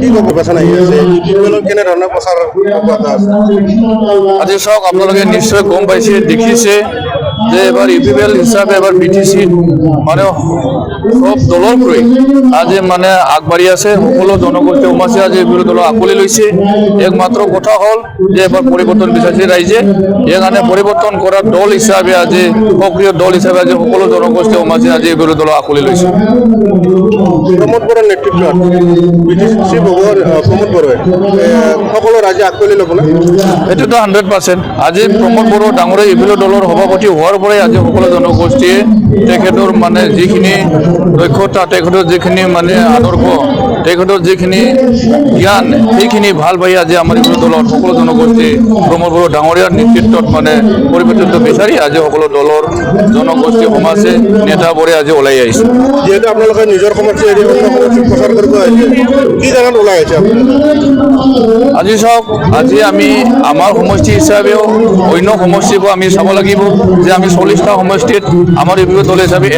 কি গৱেষণা আহি আছে কেনেধৰণে প্ৰচাৰ আজি চাওক আপোনালোকে নিশ্চয় গম পাইছে দেখিছে যে এবাৰ ইউপিপিএল হিচাপে এবাৰ বিটিসি মানে সব দলৰকৈ আজি মানে আগবাঢ়ি আছে সকলো জনগোষ্ঠী সমাজে আজি বিৰোধী দল আকোৱালি লৈছে একমাত্ৰ কথা হ'ল যে এবাৰ পৰিৱৰ্তন বিচাৰিছে ৰাইজে সেইকাৰণে পৰিৱৰ্তন কৰা দল হিচাপে আজি সক্ৰিয় দল হিচাপে আজি সকলো জনগোষ্ঠী সমাজে আজি বিৰোধী দল আকোৱালি লৈছে প্ৰমোদ বড়োৰ নেতৃত্বত বিটিসি প্ৰমোদ বড়োৱে সকলো ৰাইজে আকোৱালি ল'বলৈ এইটোতো 100% আজি প্ৰমোদ বড়ো ডাঙৰে ইউপিপিএল দলৰ সভাপতি হোৱাৰ পৰাই আজি সকলো জনগোষ্ঠীয়ে তেখেতৰ মানে যিখিনি দক্ষতা তেখেতৰ যিখিনি মানে আদৰ্শ তেখেতৰ যিখিনি জ্ঞান সেইখিনি ভাল পাই আজি আমাৰ ইউপিপিএল দলৰ সকলো জনগোষ্ঠী প্ৰমোদ বড়ো ডাঙৰীয়াৰ নেতৃত্বত মানে পৰিৱৰ্তন বিচাৰি আজি সকলো দলৰ জনগোষ্ঠী সমাজে নেতাবোৰে আজি ওলাই আহিছে যিহেতু আপোনালোকে নিজৰ সমষ্টি এৰি অন্য সমষ্টিত প্ৰচাৰ কৰিব আহিছে কি জাগাত ওলাই আহিছে আজি চাওক আজি আমি আমাৰ সমষ্টি হিচাপেও অন্য সমষ্টিকো আমি চাব লাগিব যে আমি 40টা সমষ্টিত আমাৰ ইউপিপিএল দল হিচাপে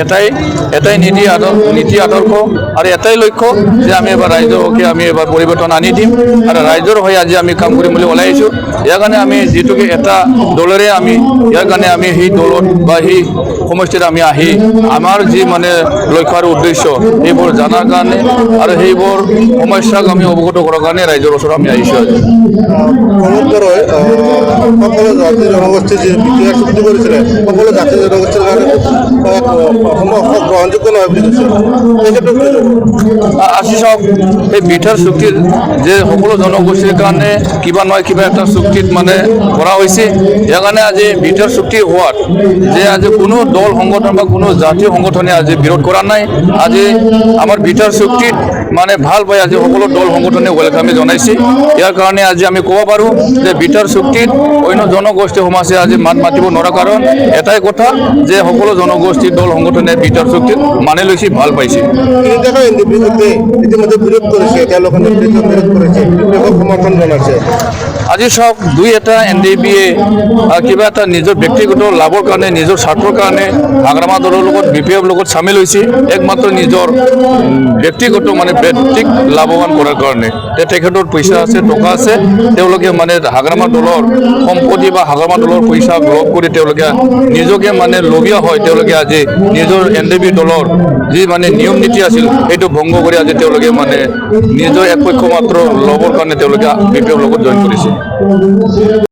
এটাই নীতি আদৰ্শ আৰু এটাই লক্ষ্য যে আমি এবাৰ ৰাইজৰ হকে আমি এবাৰ পৰিৱৰ্তন আনি দিম আৰু ৰাইজৰ হৈ আজি আমি কাম কৰিম বুলি ওলাই আহিছোঁ ইয়াৰ কাৰণে আমি যিটোকে এটা দলৰে আমি ইয়াৰ কাৰণে আমি সেই দলত বা সেই সমষ্টিত আমি আহি আমাৰ যি মানে লক্ষ্য আৰু উদ্দেশ্য সেইবোৰ জনাৰ কাৰণে আৰু সেইবোৰ সমস্যাক আমি অৱগত কৰাৰ কাৰণে ৰাইজৰ ওচৰত আমি আহিছোঁ আজি প্ৰমোদ বড়োৱে সকলো জাতি জনগোষ্ঠী যি বিটিআৰ চুক্তি কৰিছিলে সকলো জাতি জনগোষ্ঠীৰ কাৰণে গ্ৰহণযোগ্য নহয় বুলি কৈছে আজি চাওক এই বিটিআৰ চুক্তিত যে সকলো জনগোষ্ঠীৰ কাৰণে কিবা নহয় কিবা এটা চুক্তিত মানে কৰা হৈছে ইয়াৰ কাৰণে আজি বিটিআৰ চুক্তি হোৱাত যে আজি কোনো দল সংগঠন বা কোনো জাতীয় সংগঠনে আজি বিৰোধ কৰা নাই আজি আমাৰ বিটিআৰ চুক্তিত মানে ভাল পাই আজি সকলো দল সংগঠনে ৱেলকামি জনাইছে ইয়াৰ কাৰণে আজি আমি ক'ব পাৰোঁ যে বিটিআৰ চুক্তিত অন্য জনগোষ্ঠী সমাজে আজি মাত মাতিব নোৱাৰা কাৰণ এটাই কথা যে সকলো জনগোষ্ঠী দল সংগঠনে বিটিআৰ চুক্তিত মানি লৈছে ভাল পাইছে ইতিমধ্যে বিৰোধ কৰিছে তেওঁলোকে নেতৃত্ব বিৰোধ কৰিছে সমৰ্থন জনাইছে আজি চাওক দুই এটা NDPয়ে কিবা এটা নিজৰ ব্যক্তিগত লাভৰ কাৰণে নিজৰ স্বাৰ্থৰ কাৰণে হাগ্ৰামা দলৰ লগত BPF লগত চামিল হৈছে একমাত্ৰ নিজৰ ব্যক্তিগত মানে ব্যক্তিক লাভৱান কৰাৰ কাৰণে তেখেতৰ পইচা আছে টকা আছে তেওঁলোকে মানে হাগ্ৰামা দলৰ সম্পত্তি বা হাগ্ৰামা দলৰ পইচা লগ কৰি তেওঁলোকে নিজকে মানে লবীয়া হয় তেওঁলোকে আজি নিজৰ NDP দলৰ যি মানে নিয়ম নীতি আছিল সেইটো ভংগ কৰি আজি তেওঁলোকে মানে নিজৰ এক পক্ষ মাত্ৰ ল'বৰ কাৰণে তেওঁলোকে BPF লগত জইন কৰিছে